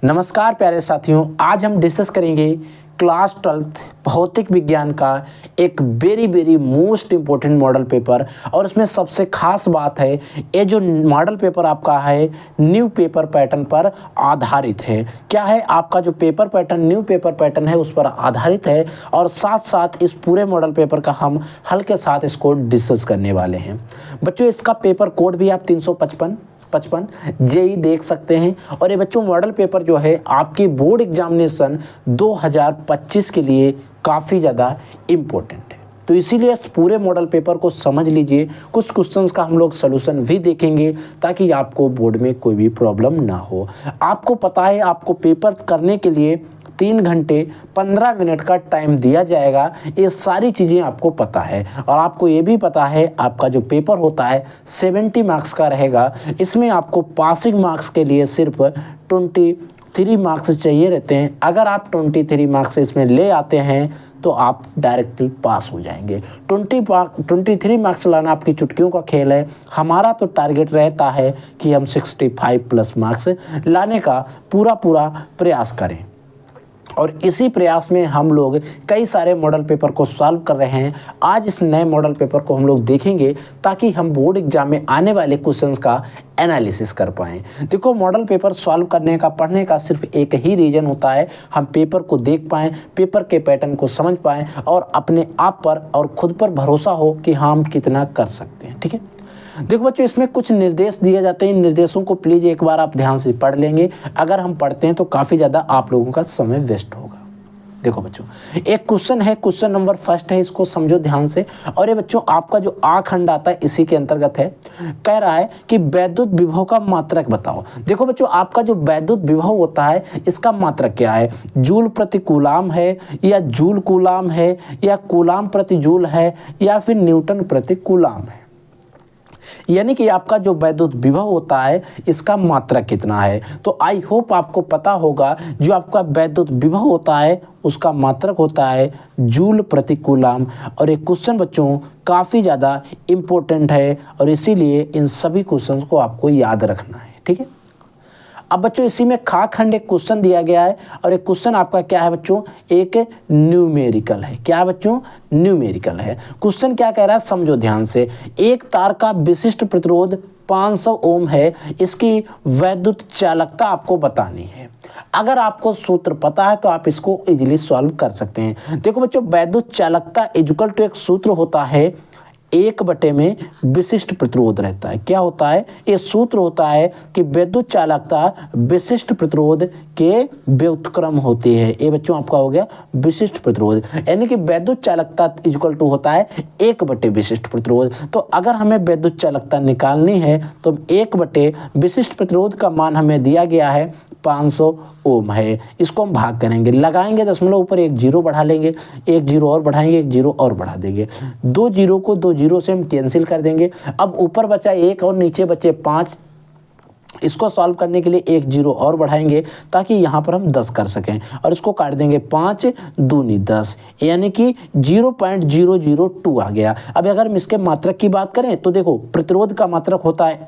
नमस्कार प्यारे साथियों, आज हम डिस्कस करेंगे क्लास 12th भौतिक विज्ञान का एक very most important model paper. और उसमें सबसे खास बात है, ये जो मॉडल पेपर आपका है न्यू पेपर पैटर्न पर आधारित है। क्या है, आपका जो paper pattern new paper pattern है उस पर आधारित है। और साथ साथ इस पूरे मॉडल पेपर का हम हल के साथ इसको डिस्कस करने वाले हैं। बच्चों, इसका पेपर कोड भी आप 355 जेई देख सकते हैं। और ये बच्चों मॉडल पेपर जो है आपकी बोर्ड एग्जामिनेशन 2025 के लिए काफ़ी ज़्यादा इम्पोर्टेंट है। तो इसीलिए इस पूरे मॉडल पेपर को समझ लीजिए। कुछ क्वेश्चंस का हम लोग सलूशन भी देखेंगे ताकि आपको बोर्ड में कोई भी प्रॉब्लम ना हो। आपको पता है, आपको पेपर करने के लिए 3 घंटे 15 मिनट का टाइम दिया जाएगा। ये सारी चीज़ें आपको पता है। और आपको ये भी पता है, आपका जो पेपर होता है 70 मार्क्स का रहेगा। इसमें आपको पासिंग मार्क्स के लिए सिर्फ 23 मार्क्स चाहिए रहते हैं। अगर आप 23 मार्क्स इसमें ले आते हैं तो आप डायरेक्टली पास हो जाएंगे। 23 मार्क्स लाना आपकी चुटकियों का खेल है। हमारा तो टारगेट रहता है कि हम 65 प्लस मार्क्स लाने का पूरा प्रयास करें। और इसी प्रयास में हम लोग कई सारे मॉडल पेपर को सॉल्व कर रहे हैं। आज इस नए मॉडल पेपर को हम लोग देखेंगे ताकि हम बोर्ड एग्जाम में आने वाले क्वेश्चंस का एनालिसिस कर पाएँ। देखो, मॉडल पेपर सॉल्व करने का, पढ़ने का सिर्फ एक ही रीज़न होता है, हम पेपर को देख पाएँ, पेपर के पैटर्न को समझ पाएँ और अपने आप पर और खुद पर भरोसा हो कि हम कितना कर सकते हैं। ठीक है, देखो बच्चों, इसमें कुछ निर्देश दिए जाते हैं। इन निर्देशों को प्लीज़ एक बार आप ध्यान से पढ़ लेंगे। अगर हम पढ़ते हैं तो काफ़ी ज़्यादा आप लोगों का समय वेस्ट होगा। देखो बच्चों, एक क्वेश्चन है, क्वेश्चन नंबर फर्स्ट है, इसको समझो ध्यान से। और ये बच्चों आपका जो आ खंड आता है इसी के अंतर्गत है। कह रहा है कि वैद्युत विभव का मात्रक बताओ। देखो बच्चों, आपका जो वैद्युत विभव होता है इसका मात्रक क्या है? जूल प्रति कूलाम है, या जूल कूलाम है, या कूलाम प्रति जूल है, या फिर न्यूटन प्रति कूलाम है। यानी कि आपका जो वैद्युत विभव होता है इसका मात्रक कितना है। तो आई होप आपको पता होगा, जो आपका वैद्युत विभव होता है उसका मात्रक होता है जूल प्रति कूलाम। और ये क्वेश्चन बच्चों काफ़ी ज़्यादा इम्पोर्टेंट है और इसीलिए इन सभी क्वेश्चंस को आपको याद रखना है। ठीक है, अब बच्चों इसी में खा खंड एक क्वेश्चन दिया गया है। और एक क्वेश्चन आपका क्या है बच्चों? एक न्यूमेरिकल है। क्या है बच्चों? न्यूमेरिकल है। क्वेश्चन क्या कह रहा है, समझो ध्यान से। एक तार का विशिष्ट प्रतिरोध 500 ओम है, इसकी वैद्युत चालकता आपको बतानी है। अगर आपको सूत्र पता है तो आप इसको इजीली सॉल्व कर सकते हैं। देखो बच्चों, वैद्युत चालकता इक्वल टू एक सूत्र होता है 1 में विशिष्ट प्रतिरोध रहता है। क्या होता है? ये सूत्र होता है कि विद्युत चालकता विशिष्ट प्रतिरोध के व्युत्क्रम होती है। ये बच्चों आपका हो गया विशिष्ट प्रतिरोध, यानी कि विद्युत चालकता इक्वल टू होता है 1 विशिष्ट प्रतिरोध। तो अगर हमें विद्युत चालकता निकालनी है तो 1 विशिष्ट प्रतिरोध का मान हमें दिया गया है 500 ओम है। इसको हम भाग करेंगे, लगाएंगे दशमलव ऊपर 1 जीरो बढ़ा लेंगे, 1 जीरो और बढ़ाएंगे, 1 जीरो और बढ़ा देंगे। 2 जीरो को 2 जीरो से हम कैंसिल कर देंगे। अब ऊपर बचा 1 और नीचे बचे 5। इसको सॉल्व करने के लिए 1 जीरो और बढ़ाएंगे ताकि यहाँ पर हम 10 कर सकें। और इसको काट देंगे, 5 दूनी 10, यानी कि 0.002 आ गया। अब अगर हम इसके मात्रक की बात करें तो देखो, प्रतिरोध का मात्रक होता है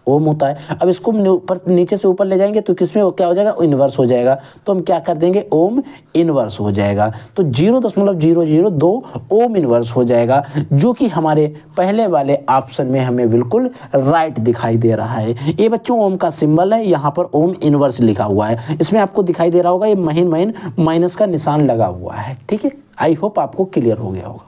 ओम होता है। अब इसको नीचे से ऊपर ले जाएंगे तो किसमें क्या हो जाएगा? इन्वर्स हो जाएगा। तो हम क्या कर देंगे? ओम इन्वर्स हो जाएगा। तो 0.002 ओम इन्वर्स हो जाएगा, जो कि हमारे पहले वाले ऑप्शन में हमें बिल्कुल राइट दिखाई दे रहा है। ये बच्चों ओम का सिंबल है, यहाँ पर ओम इन्वर्स लिखा हुआ है। इसमें आपको दिखाई दे रहा होगा ये महीन माइनस का निशान लगा हुआ है। ठीक है, आई होप आपको क्लियर हो गया होगा।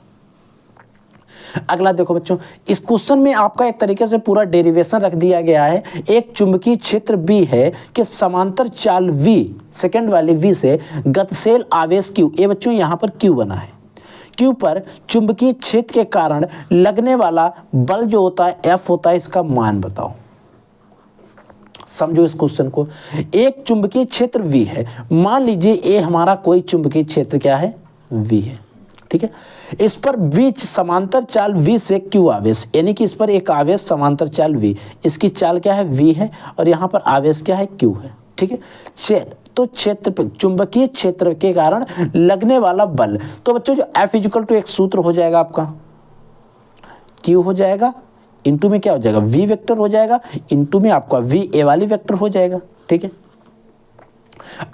अगला देखो बच्चों, इस क्वेश्चन में आपका एक तरीके से पूरा डेरिवेशन रख दिया गया है। एक चुंबकीय क्षेत्र बी है कि समांतर चाल V, सेकंड वाली V से गतिशील आवेश Q, ये बच्चों यहाँ पर Q बना है। Q पर चुंबकीय क्षेत्र के कारण लगने वाला बल जो होता है F होता है, इसका मान बताओ। समझो इस क्वेश्चन को। एक चुंबकीय क्षेत्र V है, मान लीजिए ये हमारा कोई चुंबकीय क्षेत्र क्या है? V है। ठीक है, इस पर V समांतर चाल V से Q आवेश, यानी कि इस पर एक आवेश समांतर चाल V, इसकी चाल क्या है? V है, और यहाँ पर आवेश क्या है? Q है। ठीक है, तो क्षेत्र पे चुंबकीय क्षेत्र के कारण लगने वाला बल, तो बच्चों जो F इक्वल टू एक सूत्र हो जाएगा आपका, Q हो जाएगा इंटू में क्या हो जाएगा v वेक्टर हो जाएगा, इंटू में आपका v ए वाली वेक्टर हो जाएगा। ठीक है,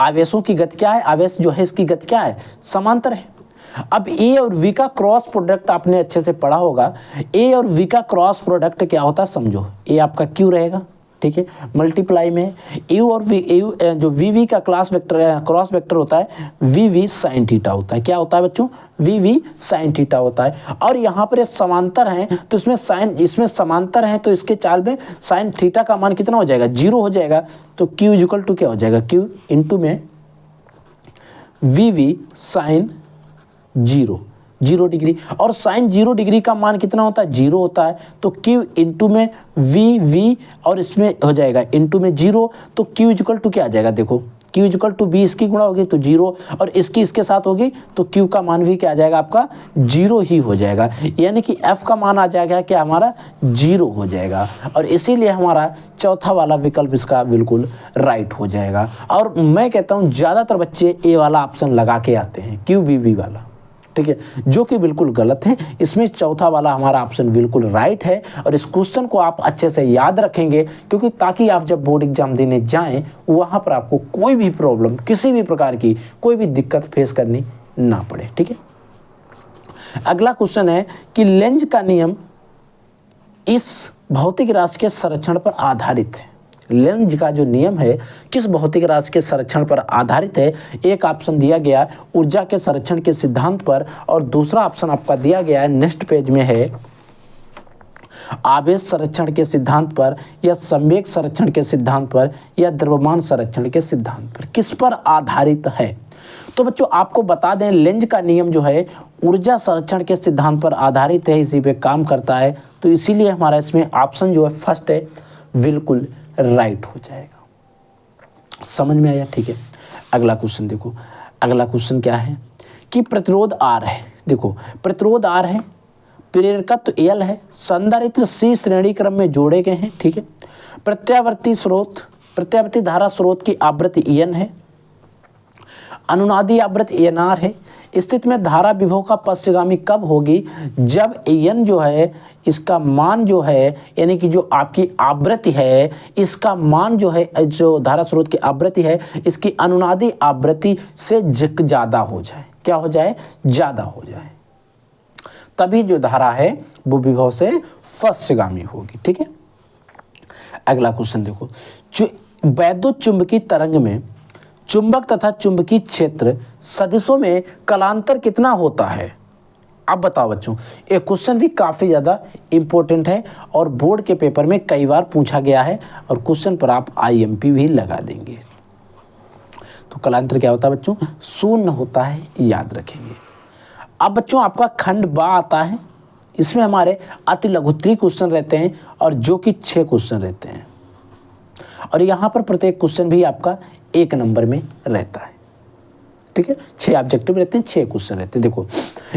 आवेशों की गति क्या है, आवेश जो है इसकी गति क्या है, समांतर है। अब ए और v का क्रॉस प्रोडक्ट आपने अच्छे से पढ़ा होगा, ए और v का क्रॉस प्रोडक्ट क्या होता है समझो, ए आपका q रहेगा, ठीक है, मल्टीप्लाई में u और v, u जो v का क्लास वेक्टर क्रॉस वेक्टर होता है v साइन थीटा होता है। क्या होता है बच्चों, v साइन थीटा होता है। और यहाँ पर ये समांतर हैं तो इसमें समांतर है तो इसके चाल में साइन थीटा का मान कितना हो जाएगा, 0 हो जाएगा। तो q इक्वल टू क्या हो जाएगा, q इंटू में v साइन 0 डिग्री, और साइन 0 डिग्री का मान कितना होता है, 0 होता है। तो q इंटू में v और इसमें हो जाएगा इंटू में 0, तो q इक्वल टू क्या आ जाएगा, देखो q इक्वल टू b इसकी गुणा होगी तो 0, और इसकी इसके साथ होगी तो q का मान भी क्या आ जाएगा आपका 0 ही हो जाएगा, यानी कि f का मान आ जाएगा क्या हमारा 0 हो जाएगा। और इसीलिए हमारा चौथा वाला विकल्प इसका बिल्कुल राइट हो जाएगा। और मैं कहता हूँ ज़्यादातर बच्चे ए वाला ऑप्शन लगा के आते हैं, QBB वाला, ठीक है, जो कि बिल्कुल गलत है। इसमें चौथा वाला हमारा ऑप्शन बिल्कुल राइट है। और इस क्वेश्चन को आप अच्छे से याद रखेंगे, क्योंकि ताकि आप जब बोर्ड एग्जाम देने जाएं वहां पर आपको कोई भी प्रॉब्लम, किसी भी प्रकार की कोई भी दिक्कत फेस करनी ना पड़े। ठीक है, अगला क्वेश्चन है कि लेंज का नियम इस भौतिक राशि के संरक्षण पर आधारित है। लेंज का जो नियम है किस भौतिक राशि के संरक्षण पर आधारित है। एक ऑप्शन दिया गया ऊर्जा के संरक्षण के सिद्धांत पर, और दूसरा ऑप्शन आपका दिया गया है नेक्स्ट पेज में है आवेश संरक्षण के सिद्धांत पर, या संवेग संरक्षण के सिद्धांत पर, या द्रव्यमान संरक्षण के सिद्धांत पर, किस पर आधारित है। तो बच्चों आपको बता दें लेंज का नियम जो है ऊर्जा संरक्षण के सिद्धांत पर आधारित है, इसी पे काम करता है। तो इसीलिए हमारा इसमें ऑप्शन जो है फर्स्ट है बिल्कुल राइट हो जाएगा। समझ में आया, ठीक है। अगला क्वेश्चन देखो, अगला क्वेश्चन क्या है कि प्रतिरोध R है। देखो प्रतिरोध R है, प्रेरकत्व L है, संधारित्र C श्रेणी क्रम में जोड़े गए हैं, ठीक है। प्रत्यावर्ती धारा स्रोत की आवृत्ति EN है, अनुनादी आवृत्ति ENR है। स्थिति में धारा विभव का पश्चगामी कब होगी, जब EN जो है इसका मान जो है, यानी कि जो आपकी आवृत्ति है इसका मान जो है, जो धारा स्रोत की आवृत्ति है इसकी अनुनादी आवृत्ति से ज़्यादा हो जाए। क्या हो जाए, ज़्यादा हो जाए, तभी जो धारा है वो विभव से पश्चगामी होगी। ठीक है, अगला क्वेश्चन देखो, वैद्युत चुंबकीय तरंग में चुंबक तथा चुंबकीय क्षेत्र सदिशों में कालांतर कितना होता है। अब बताओ बच्चों, ये क्वेश्चन भी काफ़ी ज़्यादा इम्पोर्टेंट है और बोर्ड के पेपर में कई बार पूछा गया है, और क्वेश्चन पर आप IMP भी लगा देंगे। तो कालांतर क्या होता है बच्चों, शून्य होता है, याद रखेंगे। अब बच्चों आपका खंड बा आता है, इसमें हमारे अति लघुत्तरीय क्वेश्चन रहते हैं, और जो कि 6 क्वेश्चन रहते हैं, और यहाँ पर प्रत्येक क्वेश्चन भी आपका 1 नंबर में रहता है। ठीक है, 6 ऑब्जेक्टिव रहते हैं, 6 क्वेश्चन रहते हैं। देखो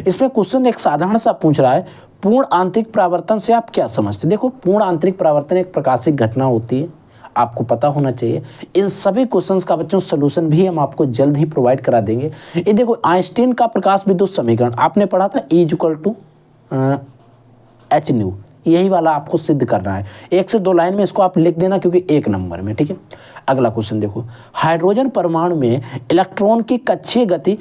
इसमें क्वेश्चन एक साधारण सा पूछ रहा है, पूर्ण आंतरिक परावर्तन से आप क्या समझते हैं। देखो पूर्ण आंतरिक परावर्तन एक प्रकाशिक घटना होती है, आपको पता होना चाहिए। इन सभी क्वेश्चंस का बच्चों सलूशन भी हम आपको जल्द ही प्रोवाइड करा देंगे। ये देखो आइंस्टीन का प्रकाश विद्युत समीकरण आपने पढ़ा था, E=hν, यही वाला आपको सिद्ध करना है। 1 से 2 लाइन में इसको आप लिख देना, क्योंकि 1 नंबर में। ठीक है, अगला क्वेश्चन देखो, हाइड्रोजन परमाणु में इलेक्ट्रॉन की कक्षीय गति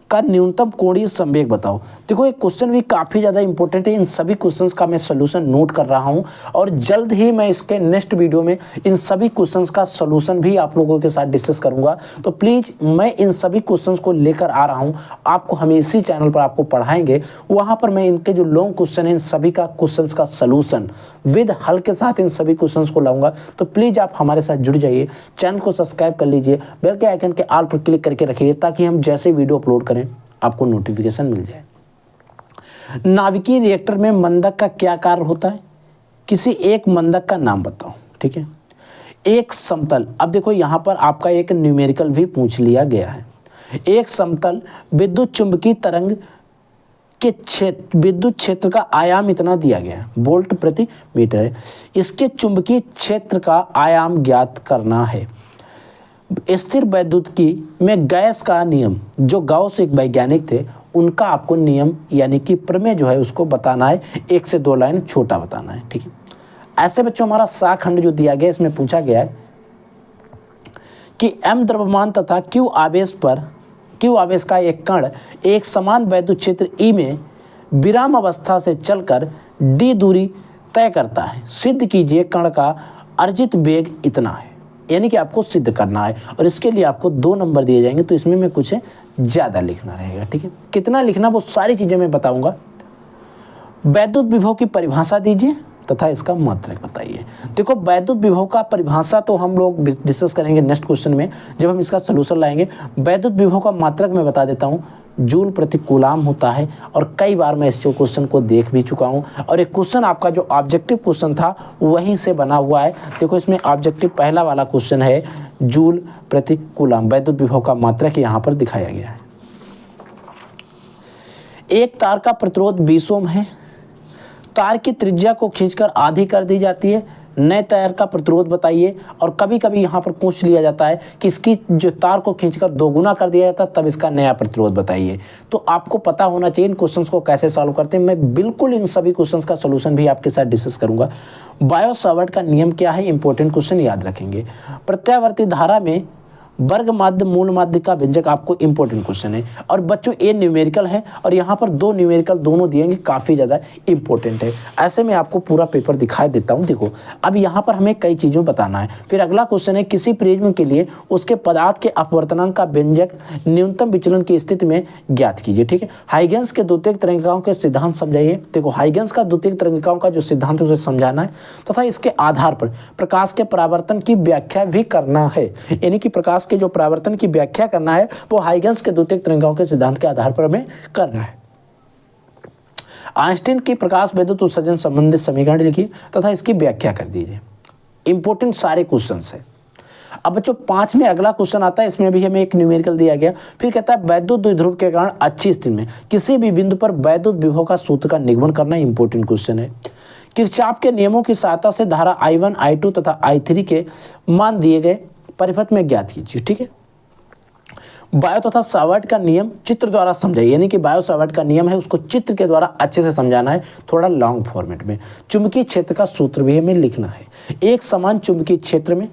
का न्यूनतम कोणीय संवेग बताओ। देखो ये क्वेश्चन भी काफ़ी ज़्यादा इंपॉर्टेंट है। इन सभी क्वेश्चंस का मैं सलूशन नोट कर रहा हूं, और जल्द ही मैं इसके नेक्स्ट वीडियो में इन सभी क्वेश्चंस का सलूशन भी आप लोगों के साथ डिस्कस करूंगा। तो प्लीज़ मैं इन सभी क्वेश्चंस को लेकर आ रहा हूं, आपको हम इसी चैनल पर आपको पढ़ाएंगे। वहाँ पर मैं इनके जो लॉन्ग क्वेश्चन हैं इन सभी का क्वेश्चन का सलूशन विद हल के साथ इन सभी क्वेश्चन को लाऊंगा। तो प्लीज़ आप हमारे साथ जुड़ जाइए, चैनल को सब्सक्राइब कर लीजिए, बेल के आइकन के ऑल पर क्लिक करके रखिए, ताकि हम जैसे वीडियो अपलोड करें आपको नोटिफिकेशन मिल जाए। नाभिकीय रिएक्टर में मंदक का क्या कार्य होता है, किसी एक मंदक का नाम बताओ। ठीक है, एक समतल, अब देखो यहाँ पर आपका एक न्यूमेरिकल भी पूछ लिया गया है। एक समतल विद्युत चुंबकीय तरंग के विद्युत क्षेत्र का आयाम इतना दिया गया है, वोल्ट प्रति मीटर है। इसके चुंबकीय क्षेत्र का आयाम ज्ञात करना है। स्थिर वैद्युतिकी में गैस का नियम, जो गॉस एक वैज्ञानिक थे, उनका आपको नियम यानी कि प्रमेय जो है उसको बताना है, 1 से 2 लाइन छोटा बताना है। ठीक है, ऐसे बच्चों हमारा सा खंड जो दिया गया इसमें पूछा गया है कि m द्रव्यमान तथा q आवेश का एक कण एक समान वैद्युत क्षेत्र E में विराम अवस्था से चलकर d दूरी तय करता है, सिद्ध कीजिए कण का अर्जित वेग इतना है। यानी कि आपको सिद्ध करना है और इसके लिए आपको 2 नंबर दिए जाएंगे, तो इसमें मैं कुछ ज़्यादा लिखना रहेगा। ठीक है, कितना लिखना वो सारी चीज़ें मैं बताऊंगा। वैद्युत विभव की परिभाषा दीजिए तथा इसका मात्रक बताइए। देखो वैद्युत विभव का परिभाषा तो हम लोग डिस्कस करेंगे नेक्स्ट क्वेश्चन में जब हम इसका सलूशन लाएंगे। वैद्युत विभव का मात्रक मैं बता देता हूँ, जूल प्रति कूलाम होता है और कई बार मैं इस क्वेश्चन को देख भी चुका हूँ और एक क्वेश्चन आपका जो ऑब्जेक्टिव क्वेश्चन था वहीं से बना हुआ है। देखो इसमें ऑब्जेक्टिव पहला वाला क्वेश्चन है जूल प्रति कूलाम, वैद्युत विभव का मात्रक यहाँ पर दिखाया गया है। एक तार का प्रतिरोध 20 ओम है, तार की त्रिज्या को खींचकर आधी कर दी जाती है, नए तार का प्रतिरोध बताइए। और कभी कभी यहाँ पर पूछ लिया जाता है कि इसकी जो तार को खींचकर 2 गुना कर दिया जाता है तब इसका नया प्रतिरोध बताइए। तो आपको पता होना चाहिए इन क्वेश्चंस को कैसे सॉल्व करते हैं। मैं बिल्कुल इन सभी क्वेश्चंस का सॉल्यूशन भी आपके साथ डिस्कस करूंगा। बायो सावर्ट का नियम क्या है, इंपॉर्टेंट क्वेश्चन याद रखेंगे। प्रत्यावर्ती धारा में वर्ग माध्य मूल माध्य का व्यंजक आपको इंपॉर्टेंट क्वेश्चन है और बच्चों ये न्यूमेरिकल है और यहाँ पर 2 न्यूमेरिकल दोनों दिएंगे, काफ़ी ज़्यादा इंपॉर्टेंट है। ऐसे में आपको पूरा पेपर दिखाई देता हूँ। देखो अब यहाँ पर हमें कई चीज़ों बताना है। फिर अगला क्वेश्चन है किसी प्रिज्म के लिए उसके पदार्थ के अपवर्तनांक का व्यंजक न्यूनतम विचलन की स्थिति में ज्ञात कीजिए। ठीक है, हाइगेंस के द्वितीयक तरंगिकाओं के सिद्धांत समझाइए। देखो हाइगेंस का द्वितीयक तरंगिकाओं का जो सिद्धांत है उसे समझाना है तथा इसके आधार पर प्रकाश के परावर्तन की व्याख्या भी करना है। यानी कि प्रकाश के जो परावर्तन की व्याख्या करना है वो हाइगेंस के द्वितीयक तरंगिकाओं के सिद्धांत के आधार पर हमें करना है। आइंस्टीन की प्रकाश वैद्युत उत्सर्जन संबंधित समीकरण लिखिए तथा इसकी व्याख्या कर दीजिए। इंपॉर्टेंट सारे क्वेश्चंस है। अब बच्चों 5 में अगला क्वेश्चन आता है, इसमें भी हमें एक न्यूमेरिकल दिया गया। फिर कहता है वैद्युत द्विध्रुव के कारण अच्छी स्थिति में किसी भी बिंदु पर वैद्युत विभव का सूत्र का निगमन करना इंपॉर्टेंट क्वेश्चन है। किरचॉफ के नियमों की सहायता से धारा I1, I2 तथा I3 के मान दिए गए परिपथ में ज्ञात कीजिए। ठीक है, बायो तथा सावर्ट का नियम चित्र द्वारा समझाइए। यानी कि बायो सावर्ट का नियम है उसको चित्र के द्वारा अच्छे से समझाना है, थोड़ा लॉन्ग फॉर्मेट में। चुंबकीय क्षेत्र का सूत्र भी हमें लिखना है। एक समान चुंबकीय क्षेत्र में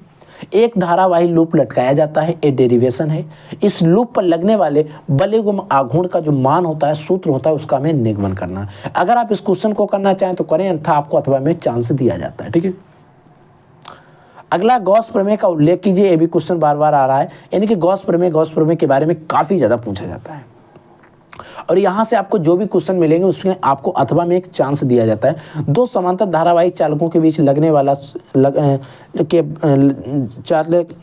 एक धारावाही लूप लटकाया जाता है, ये डेरिवेशन है। इस लूप पर लगने वाले बल आघूर्ण का जो मान होता है, सूत्र होता है, उसका हमें निगमन करना है। अगर आप इस क्वेश्चन को करना चाहें तो करें, अन्यथा आपको अथवा में चांस दिया जाता है। ठीक है, अगला गॉस प्रमेय का उल्लेख कीजिए। ये भी क्वेश्चन बार बार आ रहा है। यानी कि गॉस प्रमेय के बारे में काफ़ी ज़्यादा पूछा जाता है और यहाँ से आपको जो भी क्वेश्चन मिलेंगे उसमें आपको अथवा में एक चांस दिया जाता है। 2 समांतर धारावाही चालकों के बीच लगने वाला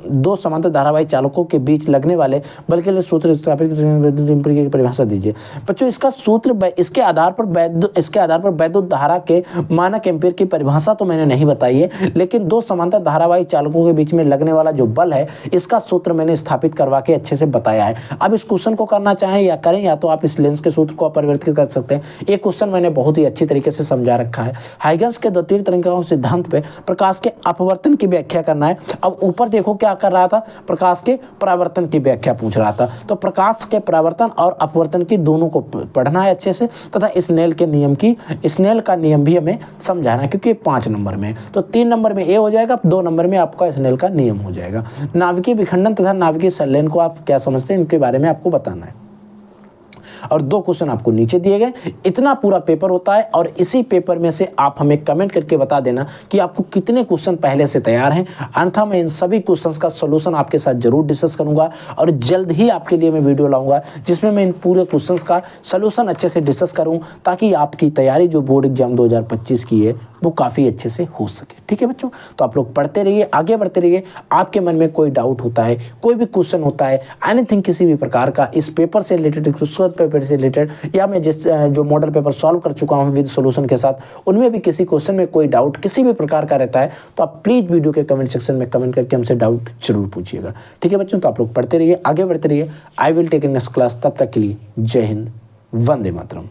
दो समांतर धारावाही चालकों के बीच लगने वाले बल के लिए सूत्र स्थापित की परिभाषा दीजिए। बच्चों इसका सूत्र इसके आधार पर वैद्युत धारा के मानक एम्पीयर की परिभाषा तो मैंने नहीं बताई है, लेकिन 2 समांतर धारावाही चालकों के बीच में लगने वाला जो बल है इसका सूत्र मैंने स्थापित करवा के अच्छे से बताया है। अब इस क्वेश्चन को करना चाहें या करें, या तो आप इस लेंस के सूत्र को अपरिवर्तित कर सकते हैं। एक क्वेश्चन मैंने बहुत ही अच्छी तरीके से समझा रखा है। हाइगेंस के द्वितीयक तरंगिकाओं सिद्धांत पे प्रकाश के अपवर्तन की व्याख्या करना है। अब ऊपर देखो क्या कर रहा था, प्रकाश के परावर्तन की व्याख्या पूछ रहा था। तो प्रकाश के परावर्तन और अपवर्तन की दोनों को पढ़ना है अच्छे से तथा स्नेल का नियम भी हमें समझाना है, क्योंकि 5 नंबर में। तो 3 नंबर में ए हो जाएगा, 2 नंबर में आपका स्नेल का नियम हो जाएगा। नाभिकीय विखंडन तथा नाभिकीय संलयन को आप क्या समझते हैं, इनके बारे में आपको बताना है। और 2 क्वेश्चन आपको नीचे दिए गए। इतना पूरा पेपर होता है और इसी पेपर में से आप हमें कमेंट करके बता देना कि आपको कितने क्वेश्चन पहले से तैयार हैं। अन्यथा मैं इन सभी क्वेश्चंस का सॉल्यूशन आपके साथ जरूर डिस्कस करूंगा और जल्द ही आपके लिए मैं वीडियो लाऊंगा जिसमें मैं इन पूरे क्वेश्चंस का सॉल्यूशन अच्छे से डिस्कस करूं, ताकि आपकी तैयारी जो बोर्ड एग्जाम 2025 की है वो काफ़ी अच्छे से हो सके। ठीक है बच्चों, तो आप लोग पढ़ते रहिए, आगे बढ़ते रहिए। आपके मन में कोई डाउट होता है, कोई भी क्वेश्चन होता है, एनीथिंग किसी भी प्रकार का इस पेपर से रिलेटेड, क्वेश्चन पेपर से रिलेटेड, या मैं जो मॉडल पेपर सॉल्व कर चुका हूँ विद सॉल्यूशन के साथ, उनमें भी किसी क्वेश्चन में कोई डाउट किसी भी प्रकार का रहता है तो आप प्लीज़ वीडियो के कमेंट सेक्शन में कमेंट करके हमसे डाउट जरूर पूछिएगा। ठीक है बच्चों, तो आप लोग पढ़ते रहिए, आगे बढ़ते रहिए। I will take in next class. तब तक के लिए जय हिंद, वंदे मातरम।